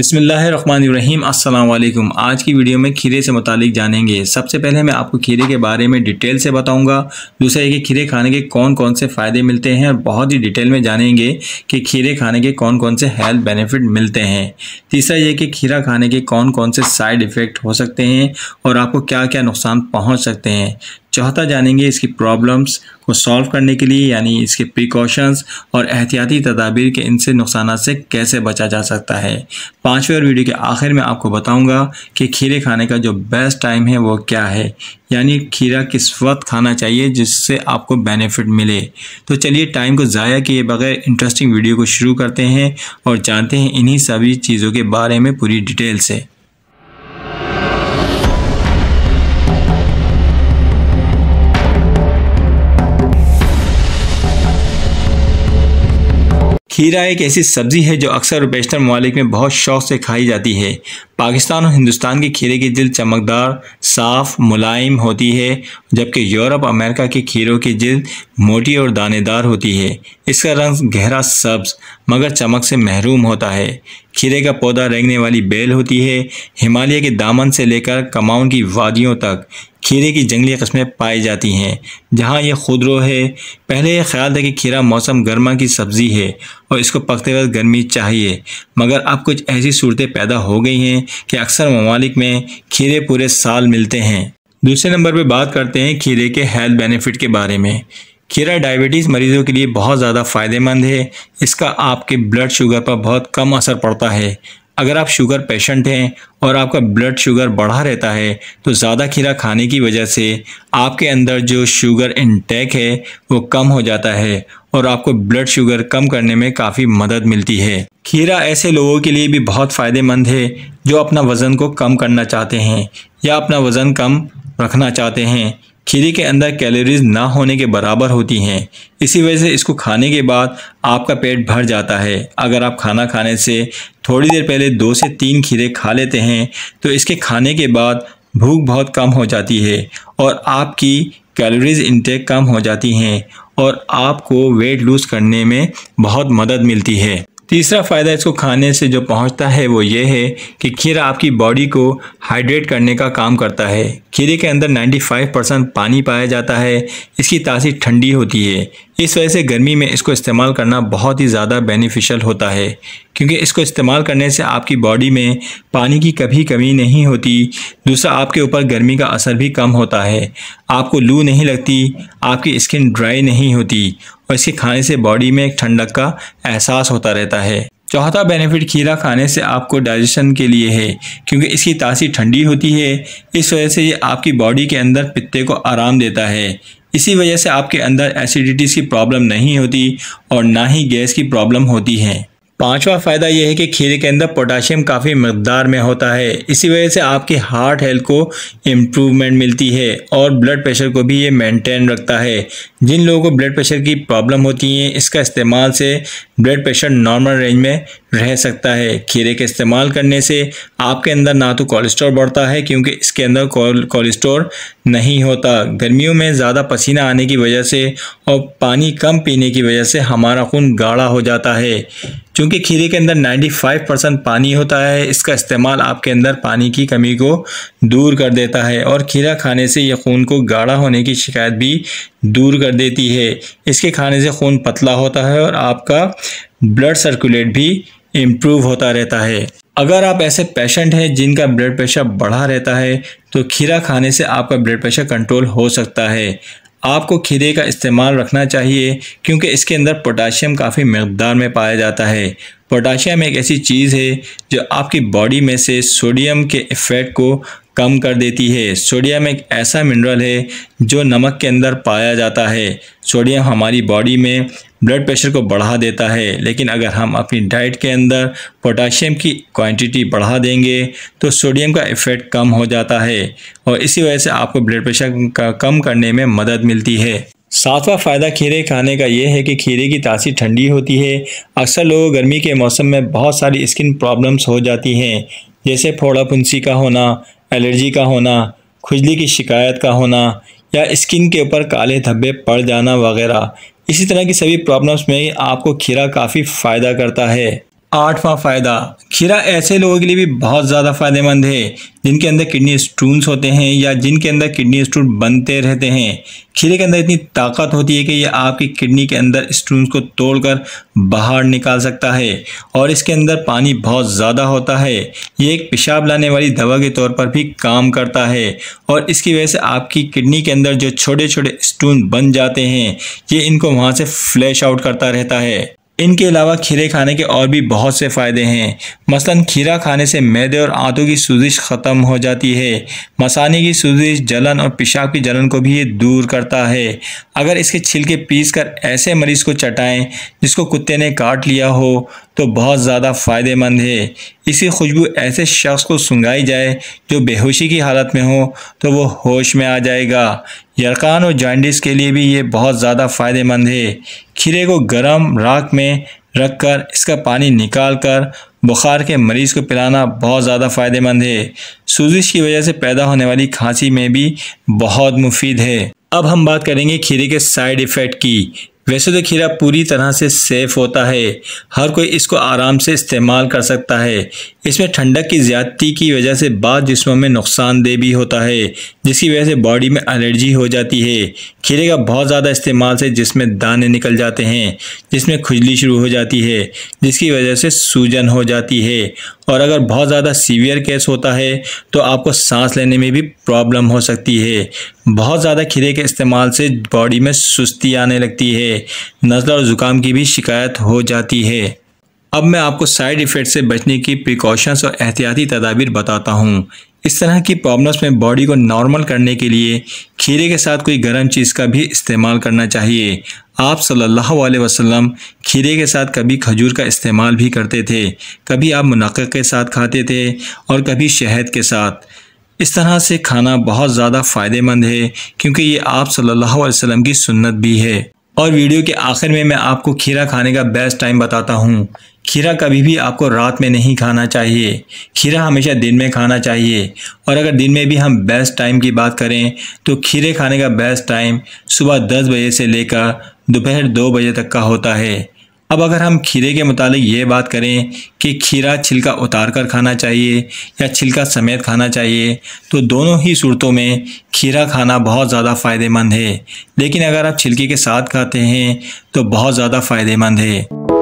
बिस्मिल्लाहिर्रहमानिर्रहीम अस्सलाम वालेकुम। आज की वीडियो में खीरे से मुतालिक जानेंगे। सबसे पहले मैं आपको खीरे के बारे में डिटेल से बताऊंगा। दूसरा ये कि खीरे खाने के कौन कौन से फ़ायदे मिलते हैं और बहुत ही डिटेल में जानेंगे कि खीरे खाने के कौन कौन से हेल्थ बेनिफिट मिलते हैं। तीसरा ये कि खीरा खाने के कौन कौन से साइड इफ़ेक्ट हो सकते हैं और आपको क्या क्या नुकसान पहुँच सकते हैं। चौथा जानेंगे इसकी प्रॉब्लम्स को सॉल्व करने के लिए यानी इसके प्रिकॉशंस और एहतियाती तदाबीर के इनसे नुकसान से कैसे बचा जा सकता है। पाँचवें और वीडियो के आखिर में आपको बताऊंगा कि खीरे खाने का जो बेस्ट टाइम है वो क्या है, यानी खीरा किस वक्त खाना चाहिए जिससे आपको बेनिफिट मिले। तो चलिए टाइम को ज़ाया किए बगैर इंटरेस्टिंग वीडियो को शुरू करते हैं और जानते हैं इन्हीं सभी चीज़ों के बारे में पूरी डिटेल से। खीरा एक ऐसी सब्ज़ी है जो अक्सर बेशतर ममालिक में बहुत शौक़ से खाई जाती है। पाकिस्तान और हिंदुस्तान के खीरे की जिल्द चमकदार, साफ़, मुलायम होती है, जबकि यूरोप, अमेरिका के खीरों की जिल्द मोटी और दानेदार होती है। इसका रंग गहरा सब्ज़ मगर चमक से महरूम होता है। खीरे का पौधा रेंगने वाली बेल होती है। हिमालय के दामन से लेकर कमाउन की वादियों तक खीरे की जंगली किस्में पाई जाती हैं, जहाँ यह खुदरो है। पहले यह ख्याल था कि खीरा मौसम गर्मा की सब्ज़ी है और इसको पकते वक्त गर्मी चाहिए, मगर अब कुछ ऐसी सूरतें पैदा हो गई हैं कि अक्सर ममालिक में खीरे पूरे साल मिलते हैं। दूसरे नंबर पर बात करते हैं खीरे के हेल्थ बेनिफिट के बारे में। खीरा डायबिटीज़ मरीज़ों के लिए बहुत ज़्यादा फ़ायदेमंद है। इसका आपके ब्लड शुगर पर बहुत कम असर पड़ता है। अगर आप शुगर पेशेंट हैं और आपका ब्लड शुगर बढ़ा रहता है तो ज़्यादा खीरा खाने की वजह से आपके अंदर जो शुगर इनटेक है वो कम हो जाता है और आपको ब्लड शुगर कम करने में काफ़ी मदद मिलती है। खीरा ऐसे लोगों के लिए भी बहुत फ़ायदेमंद है जो अपना वज़न को कम करना चाहते हैं या अपना वज़न कम रखना चाहते हैं। खीरे के अंदर कैलोरीज ना होने के बराबर होती हैं, इसी वजह से इसको खाने के बाद आपका पेट भर जाता है। अगर आप खाना खाने से थोड़ी देर पहले 2 से 3 खीरे खा लेते हैं तो इसके खाने के बाद भूख बहुत कम हो जाती है और आपकी कैलोरीज इंटेक कम हो जाती हैं और आपको वेट लूज़ करने में बहुत मदद मिलती है। तीसरा फ़ायदा इसको खाने से जो पहुंचता है वो ये है कि खीरा आपकी बॉडी को हाइड्रेट करने का काम करता है। खीरे के अंदर 95% पानी पाया जाता है। इसकी तासीर ठंडी होती है, इस वजह से गर्मी में इसको इस्तेमाल करना बहुत ही ज़्यादा बेनिफिशियल होता है, क्योंकि इसको इस्तेमाल करने से आपकी बॉडी में पानी की कभी कमी नहीं होती। दूसरा, आपके ऊपर गर्मी का असर भी कम होता है, आपको लू नहीं लगती, आपकी स्किन ड्राई नहीं होती और इसके खाने से बॉडी में एक ठंडक का एहसास होता रहता है। चौथा बेनिफिट खीरा खाने से आपको डाइजेशन के लिए है, क्योंकि इसकी तासीर ठंडी होती है। इस वजह से ये आपकी बॉडी के अंदर पित्ते को आराम देता है। इसी वजह से आपके अंदर एसिडिटीज़ की प्रॉब्लम नहीं होती और ना ही गैस की प्रॉब्लम होती है। पांचवा फ़ायदा यह है कि खीरे के अंदर पोटाशियम काफ़ी मकदार में होता है। इसी वजह से आपकी हार्ट हेल्थ को इम्प्रूवमेंट मिलती है और ब्लड प्रेशर को भी ये मेंटेन रखता है। जिन लोगों को ब्लड प्रेशर की प्रॉब्लम होती है, इसका इस्तेमाल से ब्लड प्रेशर नॉर्मल रेंज में रह सकता है। खीरे के इस्तेमाल करने से आपके अंदर ना तो कोलेस्ट्रॉल बढ़ता है, क्योंकि इसके अंदर कोलेस्ट्रॉल नहीं होता। गर्मियों में ज़्यादा पसीना आने की वजह से और पानी कम पीने की वजह से हमारा खून गाढ़ा हो जाता है। क्योंकि खीरे के अंदर 95% पानी होता है, इसका इस्तेमाल आपके अंदर पानी की कमी को दूर कर देता है और खीरा खाने से यह खून को गाढ़ा होने की शिकायत भी दूर कर देती है। इसके खाने से खून पतला होता है और आपका ब्लड सर्कुलेट भी इम्प्रूव होता रहता है। अगर आप ऐसे पेशेंट हैं जिनका ब्लड प्रेशर बढ़ा रहता है तो खीरा खाने से आपका ब्लड प्रेशर कंट्रोल हो सकता है। आपको खीरे का इस्तेमाल रखना चाहिए क्योंकि इसके अंदर पोटाशियम काफ़ी मकदार में पाया जाता है। पोटाशियम एक ऐसी चीज़ है जो आपकी बॉडी में से सोडियम के इफ़ेक्ट को कम कर देती है। सोडियम एक ऐसा मिनरल है जो नमक के अंदर पाया जाता है। सोडियम हमारी बॉडी में ब्लड प्रेशर को बढ़ा देता है, लेकिन अगर हम अपनी डाइट के अंदर पोटाशियम की क्वांटिटी बढ़ा देंगे तो सोडियम का इफ़ेक्ट कम हो जाता है और इसी वजह से आपको ब्लड प्रेशर का कम करने में मदद मिलती है। सातवां फ़ायदा खीरे खाने का ये है कि खीरे की तासीर ठंडी होती है। अक्सर लोग गर्मी के मौसम में बहुत सारी स्किन प्रॉब्लम्स हो जाती हैं, जैसे फोड़ा फुंसी का होना, एलर्जी का होना, खुजली की शिकायत का होना या स्किन के ऊपर काले धब्बे पड़ जाना वगैरह। इसी तरह की सभी प्रॉब्लम्स में आपको खीरा काफ़ी फ़ायदा करता है। आठवां फ़ायदा, खीरा ऐसे लोगों के लिए भी बहुत ज़्यादा फ़ायदेमंद है जिनके अंदर किडनी स्टोन्स होते हैं या जिनके अंदर किडनी स्टोन बनते रहते हैं। खीरे के अंदर इतनी ताकत होती है कि ये आपकी किडनी के अंदर स्टोन्स को तोड़कर बाहर निकाल सकता है और इसके अंदर पानी बहुत ज़्यादा होता है। ये एक पेशाब लाने वाली दवा के तौर पर भी काम करता है और इसकी वजह से आपकी किडनी के अंदर जो छोटे छोटे स्टोन बन जाते हैं ये इनको वहाँ से फ्लैश आउट करता रहता है। इनके अलावा खीरे खाने के और भी बहुत से फ़ायदे हैं। मसलन खीरा खाने से मैदे और आंतों की सूजिश ख़त्म हो जाती है। मसाने की सूजिश, जलन और पेशाब की जलन को भी ये दूर करता है। अगर इसके छिलके पीसकर ऐसे मरीज़ को चटाएं जिसको कुत्ते ने काट लिया हो तो बहुत ज़्यादा फ़ायदेमंद है। इसकी खुशबू ऐसे शख्स को सूंघाई जाए जो बेहोशी की हालत में हो तो वो होश में आ जाएगा। यरकान और जॉन्डिस के लिए भी ये बहुत ज़्यादा फ़ायदेमंद है। खीरे को गर्म राख में रखकर इसका पानी निकाल कर बुखार के मरीज़ को पिलाना बहुत ज़्यादा फ़ायदेमंद है। सूजिश की वजह से पैदा होने वाली खांसी में भी बहुत मुफीद है। अब हम बात करेंगे खीरे के साइड इफ़ेक्ट की। वैसे तो खीरा पूरी तरह से सेफ़ होता है, हर कोई इसको आराम से इस्तेमाल कर सकता है। इसमें ठंडक की ज़्यादती की वजह से बाद जिस्मों में नुकसानदेह भी होता है जिसकी वजह से बॉडी में एलर्जी हो जाती है। खीरे का बहुत ज़्यादा इस्तेमाल से जिसमें दाने निकल जाते हैं, जिसमें खुजली शुरू हो जाती है जिसकी वजह से सूजन हो जाती है और अगर बहुत ज़्यादा सीवियर केस होता है तो आपको सांस लेने में भी प्रॉब्लम हो सकती है। बहुत ज़्यादा खीरे के इस्तेमाल से बॉडी में सुस्ती आने लगती है, नज़ला और ज़ुकाम की भी शिकायत हो जाती है। अब मैं आपको साइड इफ़ेक्ट से बचने की प्रिकॉशंस और एहतियाती तदाबीर बताता हूँ। इस तरह की प्रॉब्लम्स में बॉडी को नॉर्मल करने के लिए खीरे के साथ कोई गर्म चीज़ का भी इस्तेमाल करना चाहिए। आप सल्लल्लाहु अलैहि वसल्लम खीरे के साथ कभी खजूर का इस्तेमाल भी करते थे, कभी आप मुनक्का के साथ खाते थे और कभी शहद के साथ। इस तरह से खाना बहुत ज़्यादा फ़ायदेमंद है क्योंकि ये आप सल्लल्लाहु अलैहि वसल्लम की सुन्नत भी है। और वीडियो के आखिर में मैं आपको खीरा खाने का बेस्ट टाइम बताता हूँ। खीरा कभी भी आपको रात में नहीं खाना चाहिए, खीरा हमेशा दिन में खाना चाहिए। और अगर दिन में भी हम बेस्ट टाइम की बात करें तो खीरे खाने का बेस्ट टाइम सुबह 10 बजे से लेकर दोपहर 2 बजे तक का होता है। अब अगर हम खीरे के मुतालिक ये बात करें कि खीरा छिलका उतार कर खाना चाहिए या छिलका समेत खाना चाहिए तो दोनों ही सूरतों में खीरा खाना बहुत ज़्यादा फ़ायदेमंद है, लेकिन अगर आप छिलके के साथ खाते हैं तो बहुत ज़्यादा फ़ायदेमंद है।